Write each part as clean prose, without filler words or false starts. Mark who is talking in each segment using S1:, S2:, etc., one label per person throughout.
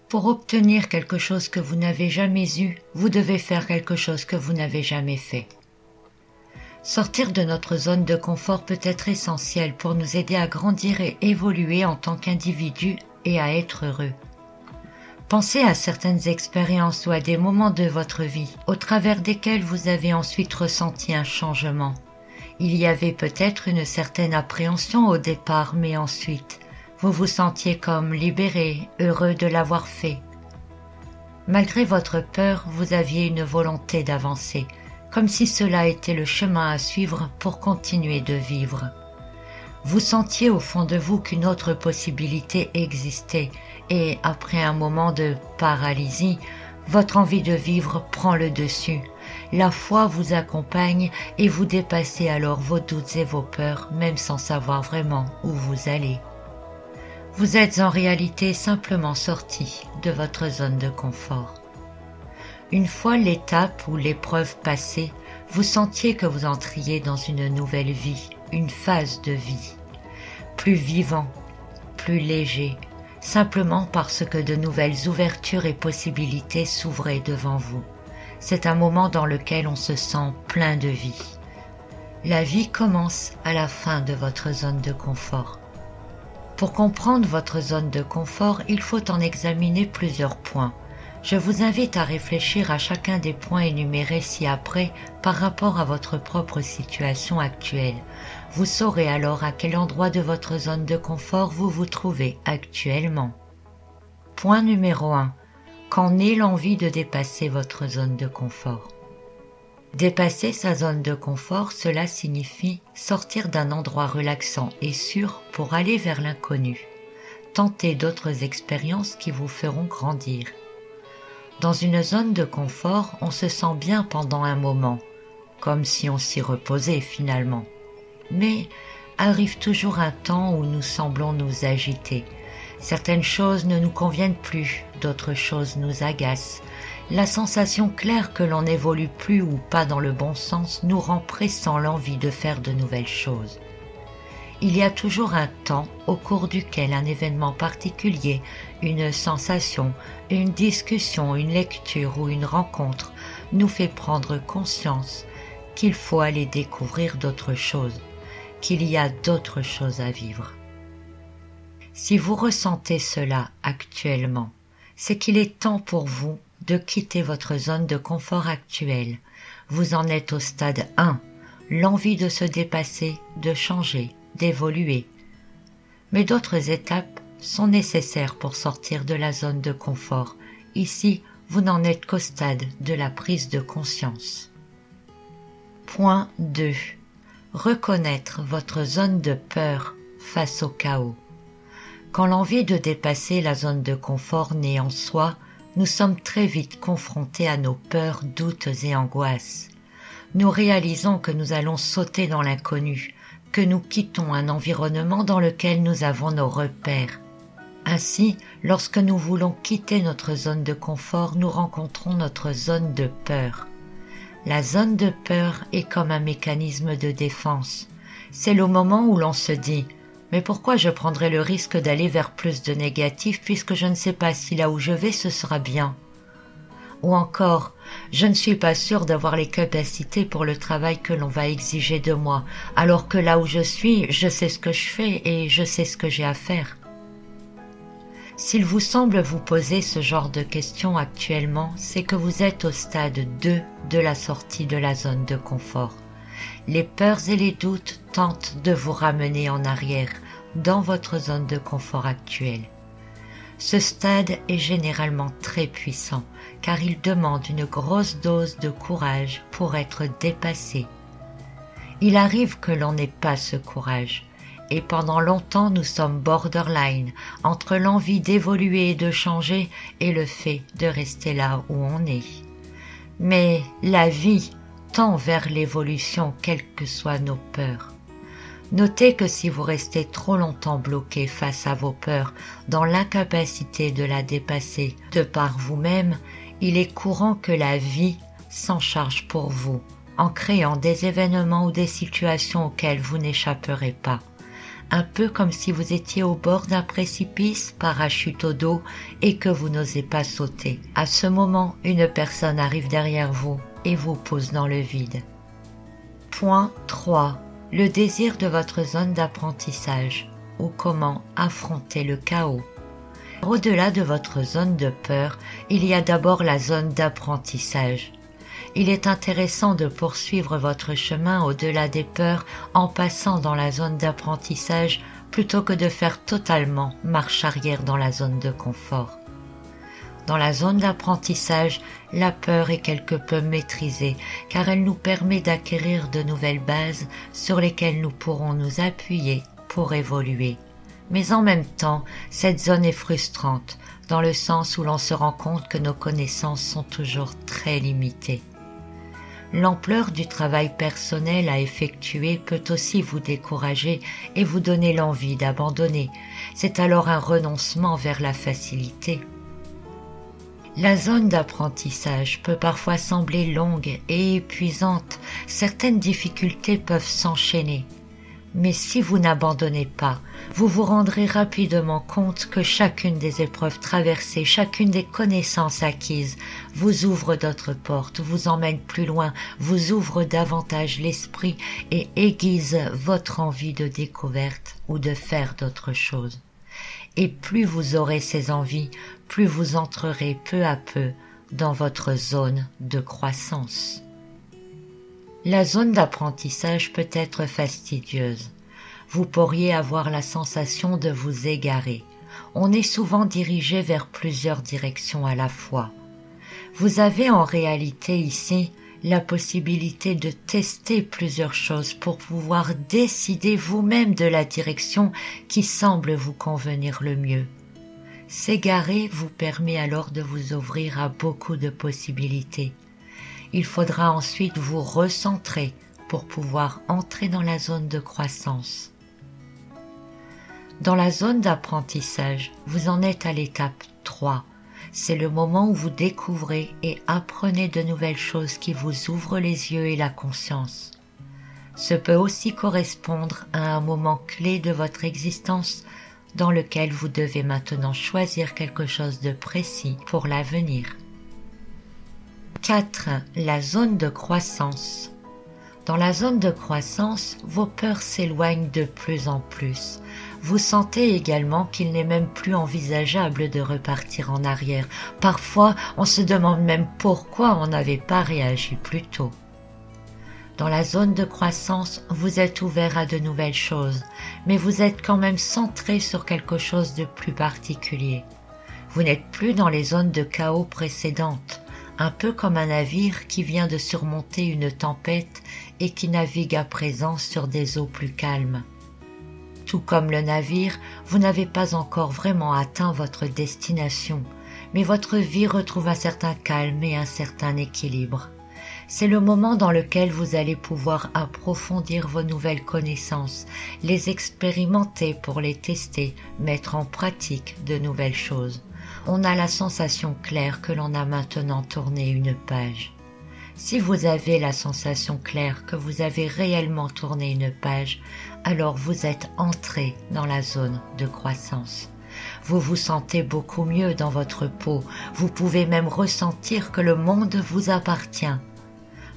S1: Pour obtenir quelque chose que vous n'avez jamais eu, vous devez faire quelque chose que vous n'avez jamais fait. Sortir de notre zone de confort peut être essentiel pour nous aider à grandir et évoluer en tant qu'individu et à être heureux. Pensez à certaines expériences ou à des moments de votre vie au travers desquels vous avez ensuite ressenti un changement. Il y avait peut-être une certaine appréhension au départ, mais ensuite, vous vous sentiez comme libéré, heureux de l'avoir fait. Malgré votre peur, vous aviez une volonté d'avancer, comme si cela était le chemin à suivre pour continuer de vivre. Vous sentiez au fond de vous qu'une autre possibilité existait et, après un moment de paralysie, votre envie de vivre prend le dessus. La foi vous accompagne et vous dépassez alors vos doutes et vos peurs, même sans savoir vraiment où vous allez. Vous êtes en réalité simplement sorti de votre zone de confort. Une fois l'étape ou l'épreuve passée, vous sentiez que vous entriez dans une nouvelle vie, une phase de vie. Plus vivant, plus léger, simplement parce que de nouvelles ouvertures et possibilités s'ouvraient devant vous. C'est un moment dans lequel on se sent plein de vie. La vie commence à la fin de votre zone de confort. Pour comprendre votre zone de confort, il faut en examiner plusieurs points. Je vous invite à réfléchir à chacun des points énumérés ci-après par rapport à votre propre situation actuelle. Vous saurez alors à quel endroit de votre zone de confort vous vous trouvez actuellement. Point numéro 1. Qu'en est l'envie de dépasser votre zone de confort? Dépasser sa zone de confort, cela signifie sortir d'un endroit relaxant et sûr pour aller vers l'inconnu. Tenter d'autres expériences qui vous feront grandir. Dans une zone de confort, on se sent bien pendant un moment, comme si on s'y reposait finalement. Mais arrive toujours un temps où nous semblons nous agiter. Certaines choses ne nous conviennent plus, d'autres choses nous agacent. La sensation claire que l'on n'évolue plus ou pas dans le bon sens nous rend pressant l'envie de faire de nouvelles choses. Il y a toujours un temps au cours duquel un événement particulier, une sensation, une discussion, une lecture ou une rencontre nous fait prendre conscience qu'il faut aller découvrir d'autres choses, qu'il y a d'autres choses à vivre. Si vous ressentez cela actuellement, c'est qu'il est temps pour vous de quitter votre zone de confort actuelle. Vous en êtes au stade 1, l'envie de se dépasser, de changer, d'évoluer. Mais d'autres étapes sont nécessaires pour sortir de la zone de confort. Ici, vous n'en êtes qu'au stade de la prise de conscience. Point 2. Reconnaître votre zone de peur face au chaos. Quand l'envie de dépasser la zone de confort naît en soi, nous sommes très vite confrontés à nos peurs, doutes et angoisses. Nous réalisons que nous allons sauter dans l'inconnu, que nous quittons un environnement dans lequel nous avons nos repères. Ainsi, lorsque nous voulons quitter notre zone de confort, nous rencontrons notre zone de peur. La zone de peur est comme un mécanisme de défense. C'est le moment où l'on se dit « Mais pourquoi je prendrais le risque d'aller vers plus de négatif puisque je ne sais pas si là où je vais ce sera bien ?» Ou encore « Je ne suis pas sûr d'avoir les capacités pour le travail que l'on va exiger de moi, alors que là où je suis, je sais ce que je fais et je sais ce que j'ai à faire. » S'il vous semble vous poser ce genre de questions actuellement, c'est que vous êtes au stade 2 de la sortie de la zone de confort. Les peurs et les doutes tentent de vous ramener en arrière dans votre zone de confort actuelle. Ce stade est généralement très puissant car il demande une grosse dose de courage pour être dépassé. Il arrive que l'on n'ait pas ce courage et pendant longtemps nous sommes borderline entre l'envie d'évoluer et de changer et le fait de rester là où on est. Mais la vie tend vers l'évolution quelles que soient nos peurs. Notez que si vous restez trop longtemps bloqué face à vos peurs, dans l'incapacité de la dépasser de par vous-même, il est courant que la vie s'en charge pour vous, en créant des événements ou des situations auxquelles vous n'échapperez pas. un peu comme si vous étiez au bord d'un précipice, parachute au dos, et que vous n'osez pas sauter. À ce moment, une personne arrive derrière vous et vous pousse dans le vide. Point 3. Le désir de votre zone d'apprentissage, ou comment affronter le chaos. Au-delà de votre zone de peur, il y a d'abord la zone d'apprentissage. Il est intéressant de poursuivre votre chemin au-delà des peurs en passant dans la zone d'apprentissage plutôt que de faire totalement marche arrière dans la zone de confort. Dans la zone d'apprentissage, la peur est quelque peu maîtrisée car elle nous permet d'acquérir de nouvelles bases sur lesquelles nous pourrons nous appuyer pour évoluer. Mais en même temps, cette zone est frustrante dans le sens où l'on se rend compte que nos connaissances sont toujours très limitées. L'ampleur du travail personnel à effectuer peut aussi vous décourager et vous donner l'envie d'abandonner. C'est alors un renoncement vers la facilité. La zone d'apprentissage peut parfois sembler longue et épuisante. Certaines difficultés peuvent s'enchaîner. Mais si vous n'abandonnez pas, vous vous rendrez rapidement compte que chacune des épreuves traversées, chacune des connaissances acquises vous ouvre d'autres portes, vous emmène plus loin, vous ouvre davantage l'esprit et aiguise votre envie de découverte ou de faire d'autres choses. Et plus vous aurez ces envies, plus vous entrerez peu à peu dans votre zone de croissance. La zone d'apprentissage peut être fastidieuse. Vous pourriez avoir la sensation de vous égarer. On est souvent dirigé vers plusieurs directions à la fois. Vous avez en réalité ici la possibilité de tester plusieurs choses pour pouvoir décider vous-même de la direction qui semble vous convenir le mieux. S'égarer vous permet alors de vous ouvrir à beaucoup de possibilités. Il faudra ensuite vous recentrer pour pouvoir entrer dans la zone de croissance. Dans la zone d'apprentissage, vous en êtes à l'étape 3. C'est le moment où vous découvrez et apprenez de nouvelles choses qui vous ouvrent les yeux et la conscience. Ce peut aussi correspondre à un moment clé de votre existence dans lequel vous devez maintenant choisir quelque chose de précis pour l'avenir. 4. La zone de croissance. Dans la zone de croissance, vos peurs s'éloignent de plus en plus. Vous sentez également qu'il n'est même plus envisageable de repartir en arrière. Parfois, on se demande même pourquoi on n'avait pas réagi plus tôt. Dans la zone de croissance, vous êtes ouvert à de nouvelles choses, mais vous êtes quand même centré sur quelque chose de plus particulier. Vous n'êtes plus dans les zones de chaos précédentes, un peu comme un navire qui vient de surmonter une tempête et qui navigue à présent sur des eaux plus calmes. Tout comme le navire, vous n'avez pas encore vraiment atteint votre destination, mais votre vie retrouve un certain calme et un certain équilibre. C'est le moment dans lequel vous allez pouvoir approfondir vos nouvelles connaissances, les expérimenter pour les tester, mettre en pratique de nouvelles choses. On a la sensation claire que l'on a maintenant tourné une page. Si vous avez la sensation claire que vous avez réellement tourné une page, alors vous êtes entré dans la zone de croissance. Vous vous sentez beaucoup mieux dans votre peau, vous pouvez même ressentir que le monde vous appartient.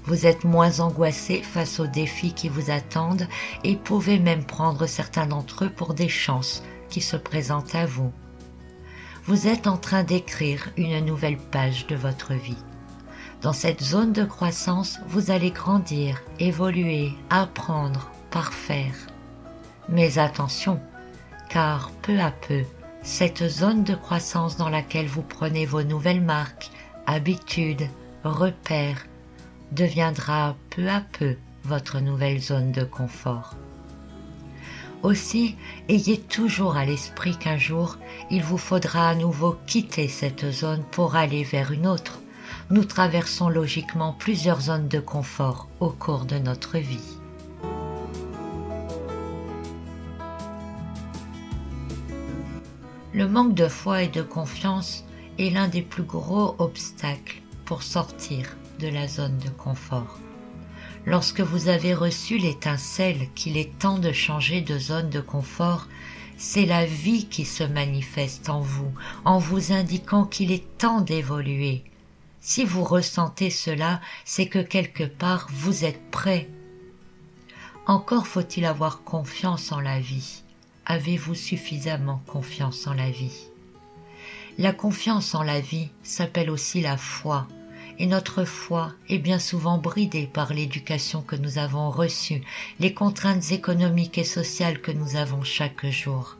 S1: Vous êtes moins angoissé face aux défis qui vous attendent et pouvez même prendre certains d'entre eux pour des chances qui se présentent à vous. Vous êtes en train d'écrire une nouvelle page de votre vie. Dans cette zone de croissance, vous allez grandir, évoluer, apprendre, parfaire. Mais attention, car peu à peu, cette zone de croissance dans laquelle vous prenez vos nouvelles marques, habitudes, repères, deviendra peu à peu votre nouvelle zone de confort. Aussi, ayez toujours à l'esprit qu'un jour, il vous faudra à nouveau quitter cette zone pour aller vers une autre. Nous traversons logiquement plusieurs zones de confort au cours de notre vie. Le manque de foi et de confiance est l'un des plus gros obstacles pour sortir de la zone de confort. Lorsque vous avez reçu l'étincelle qu'il est temps de changer de zone de confort, c'est la vie qui se manifeste en vous indiquant qu'il est temps d'évoluer. Si vous ressentez cela, c'est que quelque part vous êtes prêt. Encore faut-il avoir confiance en la vie. Avez-vous suffisamment confiance en la vie? La confiance en la vie s'appelle aussi la foi, et notre foi est bien souvent bridée par l'éducation que nous avons reçue, les contraintes économiques et sociales que nous avons chaque jour.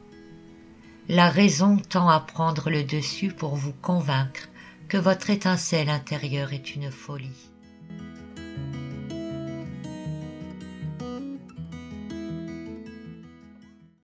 S1: La raison tend à prendre le dessus pour vous convaincre que votre étincelle intérieure est une folie.